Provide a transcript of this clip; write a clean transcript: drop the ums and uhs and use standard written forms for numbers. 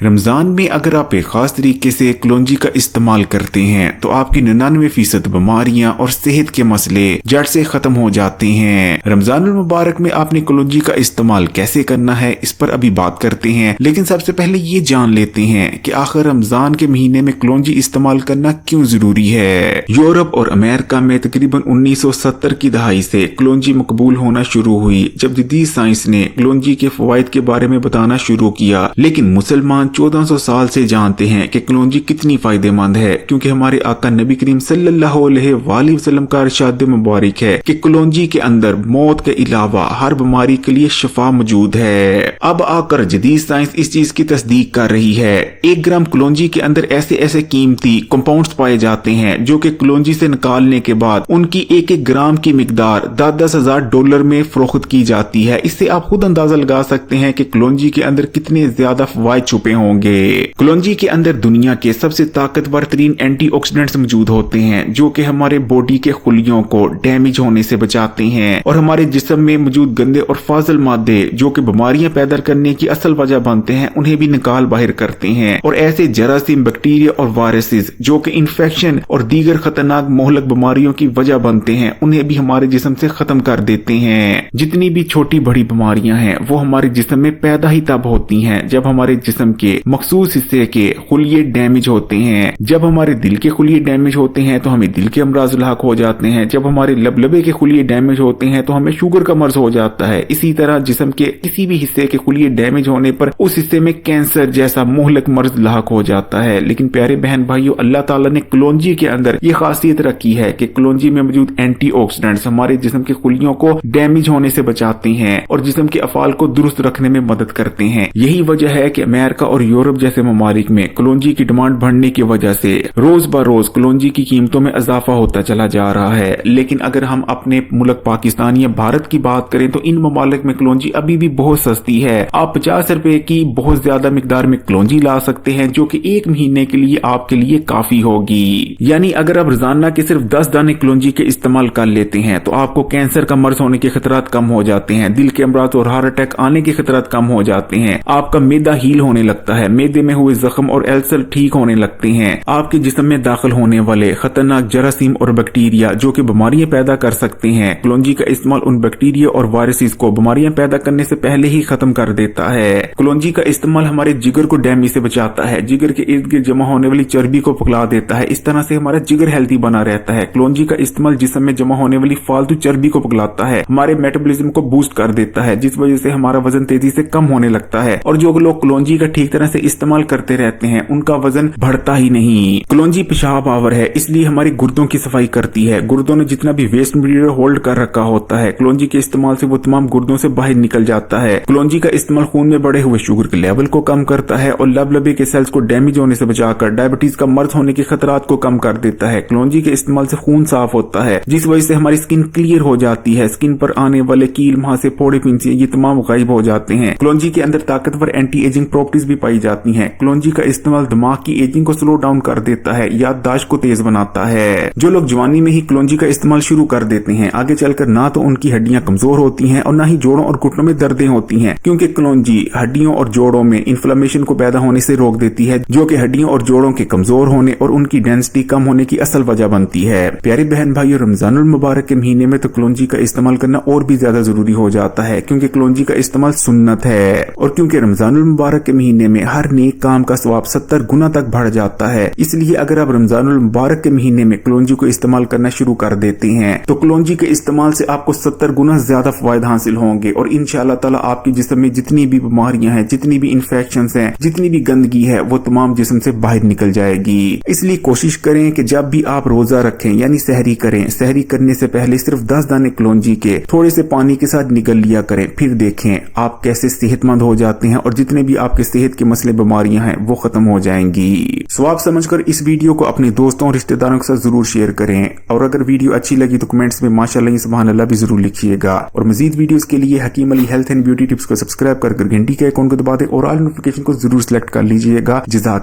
رمضان میں اگر آپ ایک خاص طریقے سے کلونجی کا استعمال کرتے ہیں تو آپ کی 99% بیماریاں اور صحت کے مسئلے جڑ سے ختم ہو جاتے ہیں۔ رمضان المبارک میں آپ نے کلونجی کا استعمال کیسے کرنا ہے اس پر ابھی بات کرتے ہیں، لیکن سب سے پہلے یہ جان لیتے ہیں کہ آخر رمضان کے مہینے میں کلونجی استعمال کرنا کیوں ضروری ہے۔ یورپ اور امریکہ میں تقریباً 1970 کی دہائی سے کلونجی مقبول ہونا شروع ہوئی، جب جدید سائنس نے کلونجی کے فوائد کے بارے میں بتانا شروع کیا، لیکن مسلمان 1400 سال سے جانتے ہیں کہ کلونجی کتنی فائدہ مند ہے، کیونکہ ہمارے آقا نبی کریم صلی اللہ علیہ وآلہ وسلم کا ارشاد مبارک ہے کہ کلونجی کے اندر موت کے علاوہ ہر بیماری کے لیے شفا موجود ہے۔ اب آ کر جدید سائنس اس چیز کی تصدیق کر رہی ہے۔ 1 گرام کلونجی کے اندر ایسے قیمتی کمپاؤنڈز پائے جاتے ہیں جو کہ کلونجی سے نکالنے کے بعد ان کی 1 گرام کی مقدار $10,000 میں فروخت کی جاتی ہے۔ اس سے آپ خود اندازہ لگا سکتے ہیں کہ کلونجی کے اندر کتنے زیادہ فوائد چھپے ہوں گے۔ کلونجی کے اندر دنیا کے سب سے طاقتور ترین اینٹی آکسیڈنٹس موجود ہوتے ہیں جو کہ ہمارے باڈی کے خلیوں کو ڈیمیج ہونے سے بچاتے ہیں اور ہمارے جسم میں موجود گندے اور فاضل مادے جو کہ بیماریاں پیدا کرنے کی اصل وجہ بنتے ہیں انہیں بھی نکال باہر کرتے ہیں، اور ایسے جراثیم، بیکٹیریا اور وائرسز جو کہ انفیکشن اور دیگر خطرناک مہلک بیماریوں کی وجہ بنتے ہیں انہیں بھی ہمارے جسم سے ختم کر دیتے ہیں۔ جتنی بھی چھوٹی بڑی بیماریاں ہیں وہ ہمارے جسم میں پیدا ہی تب ہوتی ہیں جب ہمارے جسم کے مخصوص حصے کے خلیے ڈیمیج ہوتے ہیں۔ جب ہمارے دل کے خلیے ڈیمیج ہوتے ہیں تو ہمیں دل کے امراض لاحق ہو جاتے ہیں۔ جب ہمارے لبے کے خلیے ڈیمیج ہوتے ہیں تو ہمیں شوگر کا مرض ہو جاتا ہے۔ اسی طرح جسم کے کسی بھی حصے کے خلیے ڈیمیج ہونے پر اس حصے میں کینسر جیسا مہلک مرض لاحق ہو جاتا ہے۔ لیکن پیارے بہن بھائیو، اللہ تعالیٰ نے کلونجی کے اندر یہ خاصیت رکھی ہے کہ کلونجی میں موجود اینٹی آکسیڈنٹس ہمارے جسم کے خلیوں کو ڈیمیج ہونے سے بچاتے ہیں اور جسم کے افعال کو درست رکھنے میں مدد کرتے ہیں۔ یہی وجہ ہے کہ امریکہ اور یورپ جیسے ممالک میں کلونجی کی ڈیمانڈ بڑھنے کی وجہ سے روز بروز کلونجی کی قیمتوں میں اضافہ ہوتا چلا جا رہا ہے۔ لیکن اگر ہم اپنے ملک پاکستان یا بھارت کی بات کریں تو ان ممالک میں کلونجی ابھی بھی بہت سستی ہے۔ آپ 50 روپے کی بہت زیادہ مقدار میں کلونجی لا سکتے ہیں جو کہ 1 مہینے کے لیے آپ کے لیے کافی ہوگی۔ یعنی اگر آپ روزانہ کے صرف 10 دانے کلونجی کے استعمال کر لیتے ہیں تو آپ کو کینسر کا مرض ہونے کے خطرات کم ہو جاتے ہیں، دل کے امراض اور ہارٹ اٹیک آنے کے خطرات کم ہو جاتے ہیں، آپ کا معدہ ہیل ہونے لگتا ہے، معدے میں ہوئے زخم اور السر ٹھیک ہونے لگتے ہیں، آپ کے جسم میں داخل ہونے والے خطرناک جراثیم اور بیکٹیریا جو کہ بیماریاں پیدا کر سکتے ہیں، کلونجی کا استعمال ان بیکٹیریا اور وائرسز کو بیماریاں پیدا کرنے سے پہلے ہی ختم کر دیتا ہے۔ کلونجی کا استعمال ہمارے جگر کو ڈیمیج سے بچاتا ہے، جگر کے ارد گرد جمع ہونے والی چربی کو پگھلا دیتا ہے، اس طرح سے ہمارا جگر ہیلتھی بنا رہتا ہے۔ کلونجی کا استعمال جسم میں جمع ہونے والی فالتو چربی کو پگھلاتا ہے، ہمارے میٹابولزم کو بوسٹ کر دیتا ہے جس وجہ سے ہمارا وزن تیزی سے کم ہونے لگتا ہے، اور جو لوگ کلونجی کا ٹھیک طرح سے استعمال کرتے رہتے ہیں ان کا وزن بڑھتا ہی نہیں۔ کلونجی پیشاب آور ہے، اس لیے ہماری گردوں کی صفائی کرتی ہے، گردوں نے جتنا بھی ویسٹ مٹیریل ہولڈ کر رکھا ہوتا ہے کلونجی کے استعمال سے وہ تمام گردوں سے باہر نکل جاتا ہے۔ کلونجی کا استعمال خون میں بڑھے ہوئے شوگر کے لیول کو کم کرتا ہے اور لبے کے سیلز کو ڈیمیج ہونے سے بچا کر ڈائبٹیز کا مرض ہونے کے خطرات کو کم کر دیتا ہے۔ کلونجی کے استعمال سے خون صاف ہوتا ہے جس وجہ سے ہماری سکن کلیئر ہو جاتی ہے، سکن پر آنے والے کیل، مہاسے، پھوڑے، پھنسیاں یہ تمام غائب ہو جاتے ہیں۔ کلونجی کے اندر طاقتور اینٹی ایجنگ پراپرٹیز بھی پائی جاتی ہیں۔ کلونجی کا استعمال دماغ کی ایجنگ کو سلو ڈاؤن کر دیتا ہے، یادداشت کو تیز بناتا ہے۔ جو لوگ جوانی میں ہی کلونجی کا استعمال شروع کر دیتے ہیں آگے چل کر نہ تو ان کی ہڈیاں کمزور ہوتی ہیں اور نہ ہی جوڑوں اور گھٹنوں میں دردیں ہوتی ہیں، کیونکہ کلونجی ہڈیوں اور جوڑوں میں انفلمیشن کو پیدا ہونے سے روک دیتی ہے جو کہ ہڈیوں اور جوڑوں کے کمزور ہونے اور ان کی ڈینسٹی کم ہونے کی اصل وجہ بنتی ہے۔ پیارے بہن بھائیو، رمضان المبارک کے مہینے میں تو کلونجی کا استعمال کرنا اور بھی زیادہ ضروری ہو جاتا ہے کیونکہ کلونجی کا استعمال سنت ہے، اور کیونکہ رمضان المبارک کے مہینے میں ہر نیک کام کا ثواب 70 گنا تک بڑھ جاتا ہے۔ اس لیے اگر آپ رمضان المبارک کے مہینے میں کلونجی کو استعمال کرنا شروع کر دیتے ہیں تو کلونجی کے استعمال سے آپ کو 70 گنا زیادہ فوائد حاصل ہوں گے، اور انشاءاللہ تعالی آپ کے جسم میں جتنی بھی بیماریاں ہیں، جتنی بھی انفیکشنز ہیں، جتنی بھی گندگی ہے وہ تمام جسم سے باہر نکل جائے گی۔ اس لیے کوشش کریں کہ جب بھی آپ روزہ رکھیں یعنی سحری کریں، سحری کرنے سے پہلے صرف 10 دانے کلونجی کے تھوڑے سے پانی کے ساتھ نگل لیا کریں، پھر دیکھیں آپ کیسے صحت مند ہو جاتے ہیں اور جتنے بھی آپ کے صحت کے مسئلے بیماریاں ہیں وہ ختم ہو جائیں گی۔ ثواب سمجھ کر اس ویڈیو کو اپنے دوستوں اور رشتہ داروں کے ساتھ ضرور شیئر کریں، اور اگر ویڈیو اچھی لگی تو کمنٹس میں ماشاءاللہ سبحان اللہ بھی ضرور لکھیے گا، اور مزید ویڈیوز کے لیے حکیم علی ہیلتھ اینڈ بیوٹی ٹپس کو سبسکرائب کر گھنٹی کے آئیکن کو دبا دیں اور آل نوٹیفیکیشن کو ضرور سلیکٹ کر لیجیے گا۔ جزاک